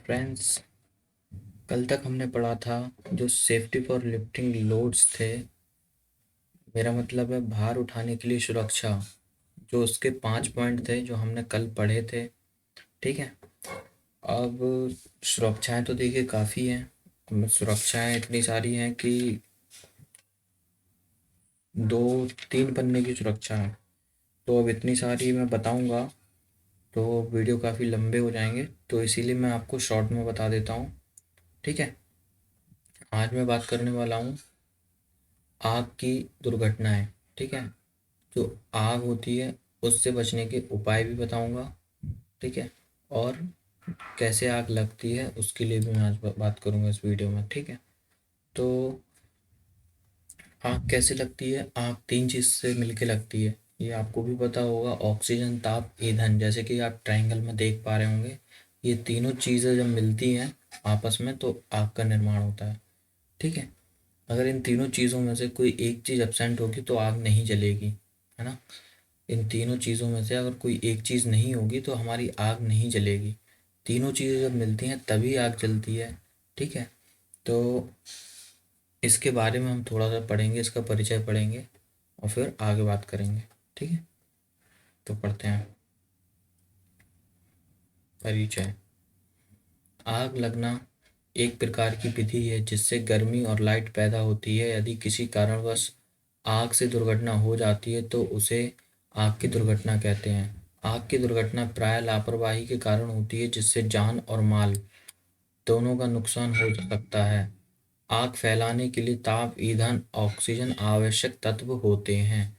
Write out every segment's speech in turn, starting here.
Friends, कल तक हमने पढ़ा था जो सेफ्टी फॉर लिफ्टिंग लोड्स थे। मेरा मतलब है भार उठाने के लिए सुरक्षा। जो उसके 5 पॉइंट थे जो हमने कल पढ़े थे। ठीक है। अब सुरक्षाएं तो देखिए काफ़ी हैं। सुरक्षाएं इतनी सारी हैं कि 2-3 पन्ने की सुरक्षा है। तो अब इतनी सारी मैं बताऊंगा तो वीडियो काफ़ी लंबे हो जाएंगे, तो इसीलिए मैं आपको शॉर्ट में बता देता हूँ। ठीक है। आज मैं बात करने वाला हूँ आग की दुर्घटनाएं। ठीक है। जो आग होती है उससे बचने के उपाय भी बताऊंगा। ठीक है। और कैसे आग लगती है उसके लिए भी मैं आज बात करूंगा इस वीडियो में। ठीक है। तो आग कैसे लगती है? आग 3 चीज़ से मिलके लगती है। ये आपको भी पता होगा, ऑक्सीजन, ताप, ईंधन। जैसे कि आप ट्रायंगल में देख पा रहे होंगे, ये तीनों चीज़ें जब मिलती हैं आपस में तो आग का निर्माण होता है। ठीक है। अगर इन तीनों चीज़ों में से कोई एक चीज़ एब्सेंट होगी तो आग नहीं जलेगी, है ना। इन तीनों चीज़ों में से अगर कोई एक चीज़ नहीं होगी तो हमारी आग नहीं जलेगी। तीनों चीज़ें जब मिलती हैं तभी आग जलती है। ठीक है। तो इसके बारे में हम थोड़ा सा पढ़ेंगे, इसका परिचय पढ़ेंगे और फिर आगे बात करेंगे। ठीक है। तो पढ़ते हैं। परिचय। आग लगना एक प्रकार की विधि है जिससे गर्मी और लाइट पैदा होती है। यदि किसी कारणवश आग से दुर्घटना हो जाती है तो उसे आग की दुर्घटना कहते हैं। आग की दुर्घटना प्राय लापरवाही के कारण होती है जिससे जान और माल दोनों का नुकसान हो सकता है। आग फैलाने के लिए ताप, ईंधन, ऑक्सीजन आवश्यक तत्व होते हैं।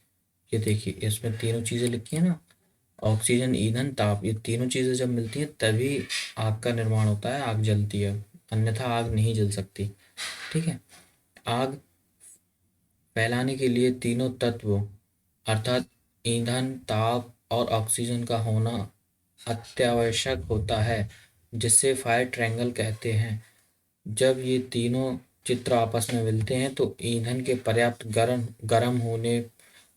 ये देखिए, इसमें तीनों चीज़ें लिखी है ना। ऑक्सीजन, ईंधन, ताप, ये तीनों चीज़ें जब मिलती हैं तभी आग का निर्माण होता है, आग जलती है। अन्यथा आग नहीं जल सकती। ठीक है। आग फैलाने के लिए तीनों तत्व अर्थात ईंधन, ताप और ऑक्सीजन का होना अत्यावश्यक होता है, जिससे फायर ट्रायंगल कहते हैं। जब ये तीनों चित्र आपस में मिलते हैं तो ईंधन के पर्याप्त गर्म होने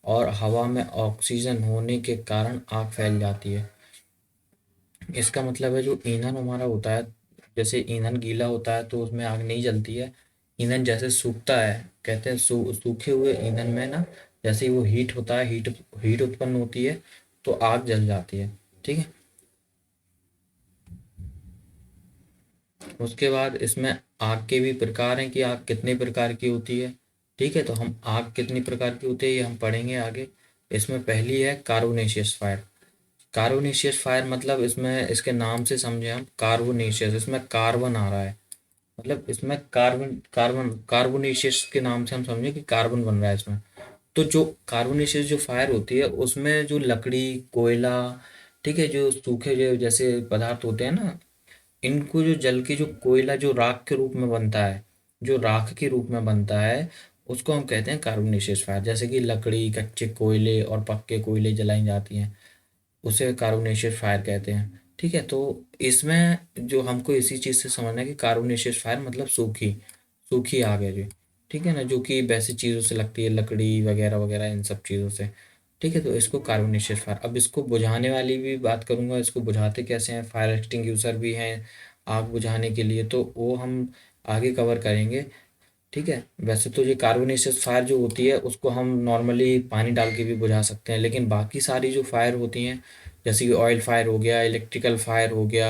और हवा में ऑक्सीजन होने के कारण आग फैल जाती है। इसका मतलब है जो ईंधन हमारा होता है, जैसे ईंधन गीला होता है तो उसमें आग नहीं जलती है। ईंधन जैसे सूखता है, कहते हैं सूखे हुए ईंधन में ना, जैसे ही वो हीट होता है, हीट हीट उत्पन्न होती है तो आग जल जाती है। ठीक है। उसके बाद इसमें आग के भी प्रकार हैं कि आग कितने प्रकार की होती है। ठीक है। तो हम आग कितनी प्रकार की होती है ये हम पढ़ेंगे आगे। इसमें पहली है कार्बोनेशियस फायर। कार्बोनेशियस फायर मतलब इसमें इसके नाम से समझे हम, कार्बोनेशियस, इसमें कार्बन आ रहा है, मतलब इसमें कार्बन कार्बन कार्बोनेशियस के नाम से हम समझे कि कार्बन बन रहा है इसमें। तो जो कार्बोनेशियस जो फायर होती है उसमें जो लकड़ी, कोयला, ठीक है, जो सूखे जो जैसे पदार्थ होते हैं ना, इनको जो जल के जो कोयला जो राख के रूप में बनता है, जो राख के रूप में बनता है, उसको हम कहते हैं कार्बोनेशियस फायर। जैसे कि लकड़ी, कच्चे कोयले और पक्के कोयले जलाई जाती हैं, उसे कार्बोनेशियस फायर कहते हैं। ठीक है। तो इसमें जो हमको इसी चीज़ से समझना है कि कार्बोनेशियस फायर मतलब सूखी सूखी आग है जी। ठीक है ना, जो कि वैसी चीज़ों से लगती है, लकड़ी वगैरह वगैरह, इन सब चीज़ों से। ठीक है। तो इसको कार्बोनेशियस फायर। अब इसको बुझाने वाली भी बात करूंगा, इसको बुझाते कैसे हैं। फायर एक्सटिंग्यूशर भी हैं आग बुझाने के लिए, तो वो हम आगे कवर करेंगे। ठीक है। वैसे तो ये कार्बोनेशियस फायर जो होती है उसको हम नॉर्मली पानी डाल के भी बुझा सकते हैं, लेकिन बाकी सारी जो फायर होती हैं, जैसे कि ऑयल फायर हो गया, इलेक्ट्रिकल फायर हो गया,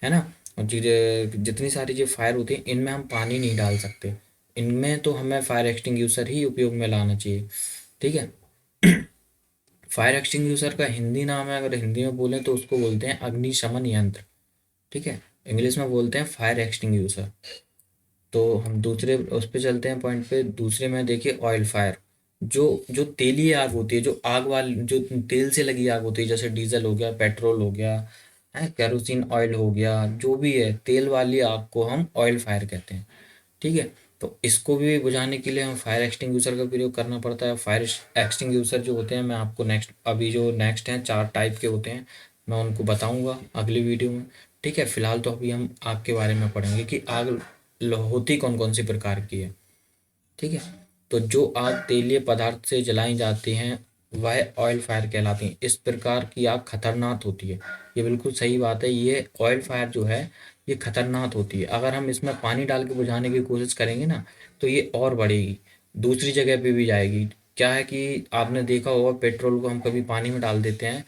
है ना, और चीज़ें जितनी सारी जो फायर होती हैं इनमें हम पानी नहीं डाल सकते। इनमें तो हमें फायर एक्सटिंग्यूशर ही उपयोग में लाना चाहिए। ठीक है। फायर एक्सटिंग्यूशर का हिंदी नाम है, अगर हिंदी में बोलें तो उसको बोलते हैं अग्निशमन यंत्र। ठीक है। इंग्लिश में बोलते हैं फायर एक्सटिंग्यूशर। तो हम दूसरे उस पे चलते हैं, पॉइंट पे। दूसरे में देखिए ऑयल फायर। जो जो तेलीय आग होती है, जो आग वाली जो तेल से लगी आग होती है, जैसे डीजल हो गया, पेट्रोल हो गया, है, केरोसिन ऑयल हो गया, जो भी है तेल वाली आग को हम ऑयल फायर कहते हैं। ठीक है। तो इसको भी बुझाने के लिए हम फायर एक्सटिंग्यूशर का प्रयोग करना पड़ता है। फायर एक्सटिंग्यूशर जो होते हैं, मैं आपको नेक्स्ट, अभी जो नेक्स्ट हैं 4 टाइप के होते हैं, मैं उनको बताऊंगा अगली वीडियो में। ठीक है। फिलहाल तो अभी हम आग के बारे में पढ़ेंगे कि आग होती कौन कौन सी प्रकार की है। ठीक है। तो जो आग तेलीय पदार्थ से जलाई जाती हैं वह ऑयल फायर कहलाती हैं। इस प्रकार की आग खतरनाक होती है। ये बिल्कुल सही बात है। ये ऑयल फायर जो है ये खतरनाक होती है। अगर हम इसमें पानी डाल के बुझाने की कोशिश करेंगे ना, तो ये और बढ़ेगी, दूसरी जगह पे भी जाएगी। क्या है कि आपने देखा होगा, पेट्रोल को हम कभी पानी में डाल देते हैं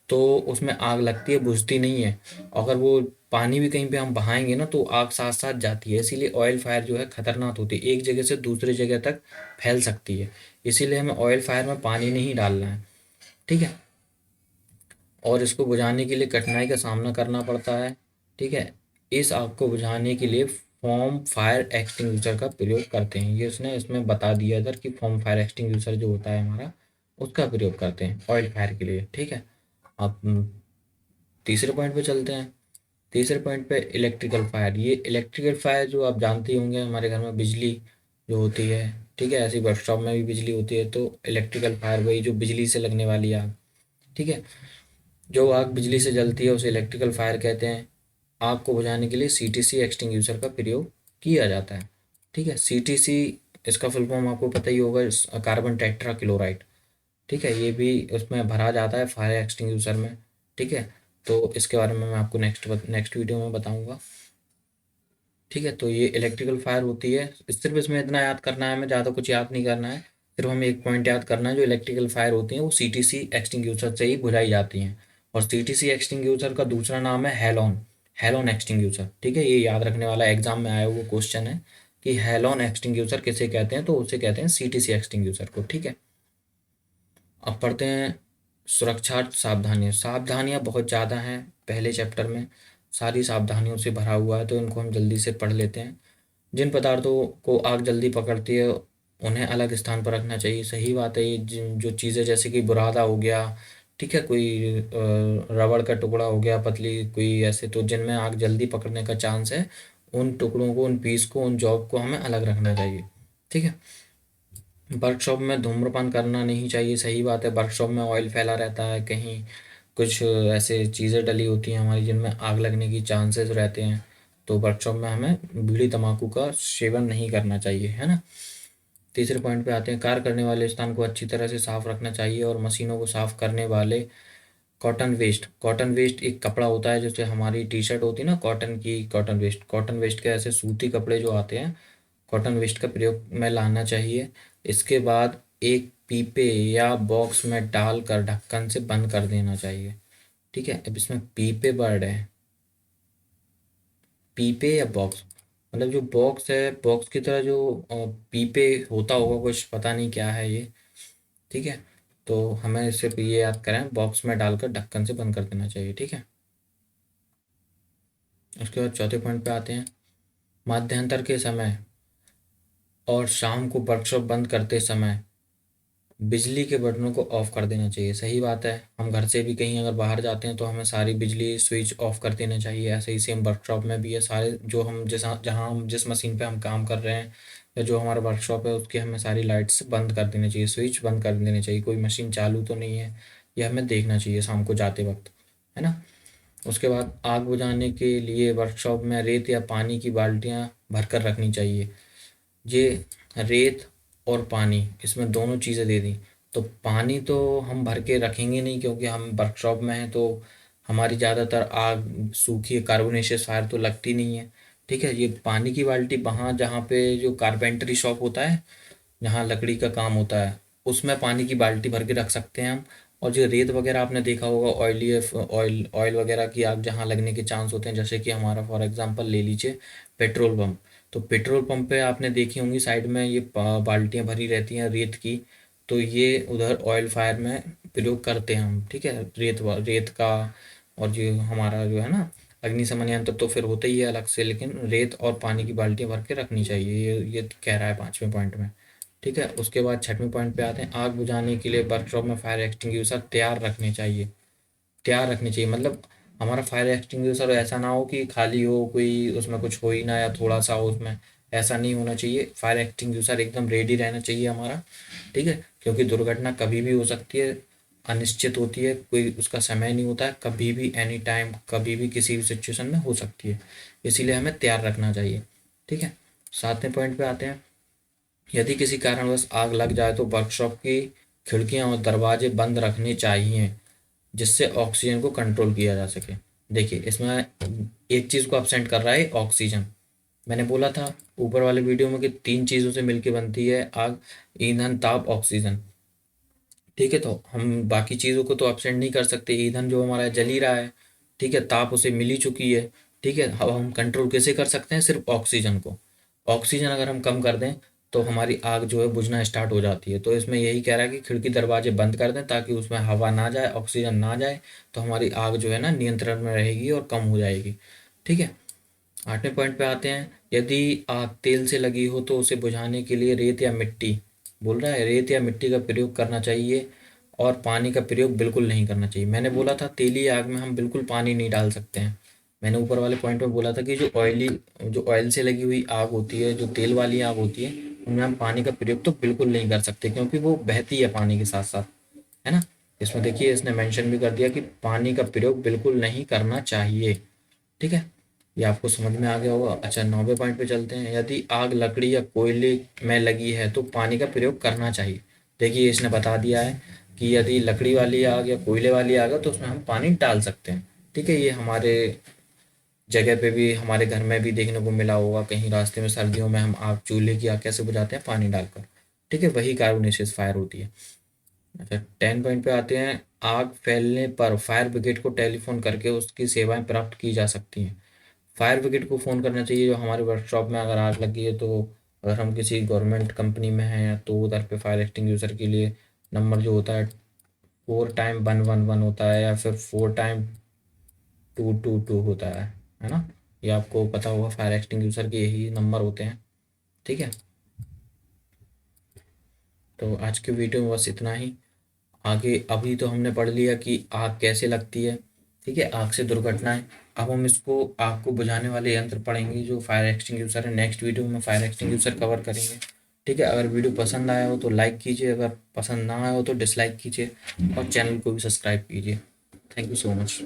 तो उसमें आग लगती है, बुझती नहीं है। अगर वो पानी भी कहीं पे हम बहाएंगे ना, तो आग साथ साथ जाती है। इसीलिए ऑयल फायर जो है खतरनाक होती है, एक जगह से दूसरी जगह तक फैल सकती है। इसीलिए हमें ऑयल फायर में पानी नहीं डालना है, ठीक है। और इसको बुझाने के लिए कठिनाई का सामना करना पड़ता है, ठीक है। इस आग को बुझाने के लिए फॉर्म फायर एक्सटिंग्विशर का प्रयोग करते हैं। ये उसने इसमें बता दिया इधर कि फॉर्म फायर एक्सटिंग्विशर जो होता है हमारा, उसका प्रयोग करते हैं ऑयल फायर के लिए, ठीक है। अब तीसरे पॉइंट पे चलते हैं। तीसरे पॉइंट पे इलेक्ट्रिकल फायर। ये इलेक्ट्रिकल फायर जो आप जानते ही होंगे, हमारे घर में बिजली जो होती है, ठीक है, ऐसी वर्कशॉप में भी बिजली होती है, तो इलेक्ट्रिकल फायर वही जो बिजली से लगने वाली आग, ठीक है। जो आग बिजली से जलती है उसे इलेक्ट्रिकल फायर कहते हैं। आग को बुझाने के लिए सीटीसी एक्सटिंग्विशर का प्रयोग किया जाता है, ठीक है। सीटीसी, इसका फुल फॉर्म आपको पता ही होगा, कार्बन टेट्रा क्लोराइड, ठीक है। ये भी उसमें भरा जाता है फायर एक्सटिंग्विशर में, ठीक है। तो इसके बारे में मैं आपको नेक्स्ट वीडियो में बताऊंगा, ठीक है। तो ये इलेक्ट्रिकल फायर होती है। सिर्फ इसमें इतना याद करना है, हमें ज़्यादा कुछ याद नहीं करना है। सिर्फ हमें एक पॉइंट याद करना है, जो इलेक्ट्रिकल फायर होती हैं वो सीटीसी एक्सटिंग्विशर से ही बुझाई जाती हैं। और सीटीसी एक्सटिंग्विशर का दूसरा नाम है हेलोन, हेलोन एक्सटिंग्विशर, ठीक है। ये याद रखने वाला एग्जाम में आया हुआ क्वेश्चन है कि हेलोन एक्सटिंग्विशर किसे कहते हैं, तो उसे कहते हैं सीटीसी एक्सटिंग्विशर को, ठीक है। अब पढ़ते हैं सुरक्षा सावधानियाँ। सावधानियाँ बहुत ज़्यादा हैं पहले चैप्टर में, सारी सावधानियों से भरा हुआ है, तो इनको हम जल्दी से पढ़ लेते हैं। जिन पदार्थों को आग जल्दी पकड़ती है उन्हें अलग स्थान पर रखना चाहिए, सही बात है। ये जिन जो चीज़ें जैसे कि बुरादा हो गया, ठीक है, कोई रबड़ का टुकड़ा हो गया पतली कोई, ऐसे तो जिनमें आग जल्दी पकड़ने का चांस है, उन टुकड़ों को, उन पीस को, उन जॉब को हमें अलग रखना चाहिए, ठीक है। वर्कशॉप में धूम्रपान करना नहीं चाहिए, सही बात है। वर्कशॉप में ऑयल फैला रहता है, कहीं कुछ ऐसे चीज़ें डली होती हैं हमारी जिनमें आग लगने की चांसेस रहते हैं, तो वर्कशॉप में हमें बीड़ी तंबाकू का सेवन नहीं करना चाहिए, है ना। तीसरे पॉइंट पे आते हैं, कार्य करने वाले स्थान को अच्छी तरह से साफ रखना चाहिए और मशीनों को साफ करने वाले कॉटन वेस्ट। कॉटन वेस्ट एक कपड़ा होता है, जैसे हमारी टी शर्ट होती है ना कॉटन की, कॉटन वेस्ट के ऐसे सूती कपड़े जो आते हैं, कॉटन वेस्ट का प्रयोग में लाना चाहिए। इसके बाद एक पीपे या बॉक्स में डालकर ढक्कन से बंद कर देना चाहिए, ठीक है। अब इसमें पीपे वर्ड है, पीपे या बॉक्स, मतलब जो बॉक्स है, बॉक्स की तरह जो पीपे होता होगा, कुछ पता नहीं क्या है ये, ठीक है। तो हमें सिर्फ ये याद करें, बॉक्स में डालकर ढक्कन से बंद कर देना चाहिए, ठीक है। उसके बाद चौथे पॉइंट पे आते हैं, मध्यांतर के समय और शाम को वर्कशॉप बंद करते समय बिजली के बटनों को ऑफ कर देना चाहिए, सही बात है। हम घर से भी कहीं अगर बाहर जाते हैं तो हमें सारी बिजली स्विच ऑफ कर देना चाहिए। ऐसे ही सेम वर्कशॉप में भी है, सारे जो हम जहाँ हम जिस मशीन पे हम काम कर रहे हैं या जो हमारा वर्कशॉप है उसकी हमें सारी लाइट्स बंद कर देनी चाहिए, स्विच बंद कर देनी चाहिए, कोई मशीन चालू तो नहीं है, ये हमें देखना चाहिए शाम को जाते वक्त, है ना। उसके बाद आग बुझाने के लिए वर्कशॉप में रेत या पानी की बाल्टियाँ भरकर रखनी चाहिए। ये रेत और पानी, इसमें दोनों चीज़ें दे दी। तो पानी तो हम भर के रखेंगे नहीं, क्योंकि हम वर्कशॉप में हैं, तो हमारी ज़्यादातर आग सूखी कार्बोनेशियस फायर तो लगती नहीं है, ठीक है। ये पानी की बाल्टी वहाँ जहाँ पे जो कारपेंटरी शॉप होता है, जहाँ लकड़ी का काम होता है, उसमें पानी की बाल्टी भर के रख सकते हैं हम। और जो रेत वगैरह आपने देखा होगा, ऑयल वगैरह की आग जहाँ लगने के चांस होते हैं, जैसे कि हमारा फॉर एग्जांपल ले लीजिए पेट्रोल पंप। तो पेट्रोल पंप पे आपने देखी होंगी साइड में ये बाल्टियाँ भरी रहती हैं रेत की, तो ये उधर ऑयल फायर में प्रयोग करते हैं हम, ठीक है, रेत का। और जो हमारा जो है ना अग्निशमन यंत्र तो फिर होता ही है अलग से, लेकिन रेत और पानी की बाल्टियाँ भर के रखनी चाहिए, ये कह रहा है पाँचवें पॉइंट में, ठीक है। उसके बाद छठवें पॉइंट पे आते हैं, आग बुझाने के लिए वर्कशॉप में फायर एक्सटिंग्विशर तैयार रखने चाहिए। तैयार रखनी चाहिए मतलब हमारा फायर एक्सटिंग्विशर ऐसा ना हो कि खाली हो, कोई उसमें कुछ हो ही ना, या थोड़ा सा हो उसमें, ऐसा नहीं होना चाहिए। फायर एक्सटिंग्विशर एकदम रेडी रहना चाहिए हमारा, ठीक है, क्योंकि दुर्घटना कभी भी हो सकती है, अनिश्चित होती है, कोई उसका समय नहीं होता है, कभी भी एनी टाइम कभी भी किसी भी सिचुएशन में हो सकती है, इसीलिए हमें तैयार रखना चाहिए, ठीक है। सातवें पॉइंट पे आते हैं, यदि किसी कारणवश आग लग जाए तो वर्कशॉप की खिड़कियां और दरवाजे बंद रखने चाहिए, जिससे ऑक्सीजन को कंट्रोल किया जा सके। देखिए इसमें एक चीज़ को absent कर रहा है ऑक्सीजन। मैंने बोला था ऊपर वाले वीडियो में कि 3 चीज़ों से मिलके बनती है आग, ईंधन, ताप, ऑक्सीजन। ठीक है, तो हम बाकी चीज़ों को तो absent नहीं कर सकते। ईंधन जो हमारा जल ही रहा है, ठीक है, ताप उसे मिल ही चुकी है। ठीक है, अब हम कंट्रोल कैसे कर सकते हैं? सिर्फ ऑक्सीजन को। ऑक्सीजन अगर हम कम कर दें तो हमारी आग जो है बुझना स्टार्ट हो जाती है। तो इसमें यही कह रहा है कि खिड़की दरवाजे बंद कर दें ताकि उसमें हवा ना जाए, ऑक्सीजन ना जाए, तो हमारी आग जो है ना नियंत्रण में रहेगी और कम हो जाएगी। ठीक है, 8वें पॉइंट पे आते हैं। यदि आग तेल से लगी हो तो उसे बुझाने के लिए रेत या मिट्टी, बोल रहा है रेत या मिट्टी का प्रयोग करना चाहिए और पानी का प्रयोग बिल्कुल नहीं करना चाहिए। मैंने बोला था तेली आग में हम बिल्कुल पानी नहीं डाल सकते हैं। मैंने ऊपर वाले पॉइंट में बोला था कि जो ऑयल से लगी हुई आग होती है, जो तेल वाली आग होती है, उनमें हम पानी का प्रयोग तो बिल्कुल नहीं कर सकते क्योंकि वो बहती है पानी के साथ साथ, है ना। इसमें देखिए इसने मेंशन भी कर दिया कि पानी का प्रयोग बिल्कुल नहीं करना चाहिए। ठीक है, ये आपको समझ में आ गया होगा। अच्छा, 9वें पॉइंट पे चलते हैं। यदि आग लकड़ी या कोयले में लगी है तो पानी का प्रयोग करना चाहिए। देखिए इसने बता दिया है कि यदि लकड़ी वाली आग या कोयले वाली आग है तो उसमें हम पानी डाल सकते हैं। ठीक है, ये हमारे जगह पे भी, हमारे घर में भी देखने को मिला होगा। कहीं रास्ते में सर्दियों में हम आग, चूल्हे की आग कैसे बुझाते हैं? पानी डालकर। ठीक है, वही कार्बोनेशियस फायर होती है। अच्छा, 10 पॉइंट पे आते हैं। आग फैलने पर फायर ब्रिगेड को टेलीफोन करके उसकी सेवाएं प्राप्त की जा सकती हैं। फायर ब्रिगेड को फ़ोन करना चाहिए। जो हमारे वर्कशॉप में अगर आग लगी है, तो अगर हम किसी गवर्नमेंट कंपनी में हैं तो उधर पे फायर एक्सटिंग्विशर के लिए नंबर जो होता है 4x111 होता है या फिर 4x222 होता है ना। ये आपको पता होगा, फायर एक्सटिंग्विशर के यही नंबर होते हैं। ठीक है, तो आज की वीडियो में बस इतना ही। आगे अभी तो हमने पढ़ लिया कि आग कैसे लगती है, ठीक है, आग से दुर्घटनाएं। अब हम इसको, आग को बुझाने वाले यंत्र पढ़ेंगे जो फायर एक्सटिंग्विशर है। नेक्स्ट वीडियो में फायर एक्सटिंग्विशर कवर करेंगे। ठीक है, अगर वीडियो पसंद आया हो तो लाइक कीजिए, अगर पसंद ना आया हो तो डिसलाइक कीजिए और चैनल को भी सब्सक्राइब कीजिए। Thank you so much.